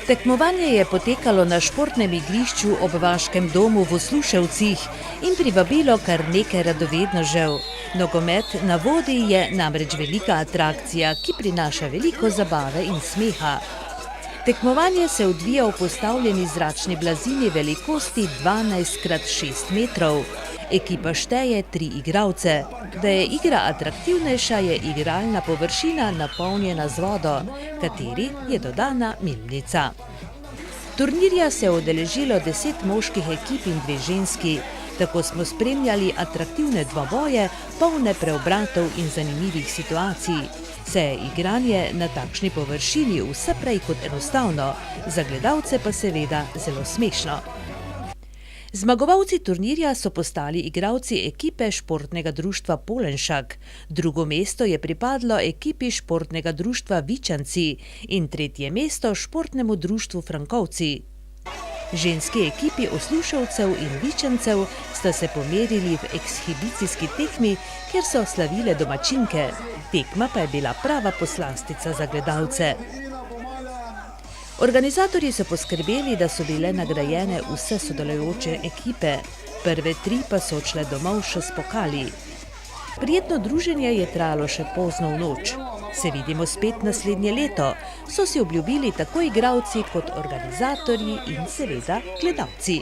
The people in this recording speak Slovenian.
Tekmovanje je potekalo na športnem igrišču ob Vaškem domu v Sluševcih in privabilo kar nekaj radovednežev. Nogomet na vodi je namreč velika atrakcija, ki prinaša veliko zabave in smeha. Tekmovanje se odvija v postavljeni zračni blazini velikosti 12x6 metrov. Ekipa šteje 3 igralce. Da je igra atraktivnejša, je igralna površina napolnjena z vodo, kateri je dodana milnica. Turnirja se je udeležilo 10 moških ekip in 2 ženski. Tako smo spremljali atraktivne dvoboje, polne preobratov in zanimivih situacij. Se je igranje na takšni površini vse prej kot enostavno, za gledalce pa seveda zelo smešno. Zmagovalci turnirja so postali igralci ekipe športnega društva Polenšak, drugo mesto je pripadlo ekipi športnega društva Vičanci in tretje mesto športnemu društvu Frankovci. Ženski ekipi Osluševcev in Vičancev sta se pomerili v ekshibicijski tekmi, kjer so slavile domačinke. Tekma pa je bila prava poslastica za gledalce. Organizatorji so poskrbeli, da so bile nagrajene vse sodelujoče ekipe, prve 3 pa so odšle domov še s pokali. Prijetno druženje je trajalo še pozno v noč. Se vidimo spet naslednje leto, so si obljubili tako igralci kot organizatorji in seveda gledalci.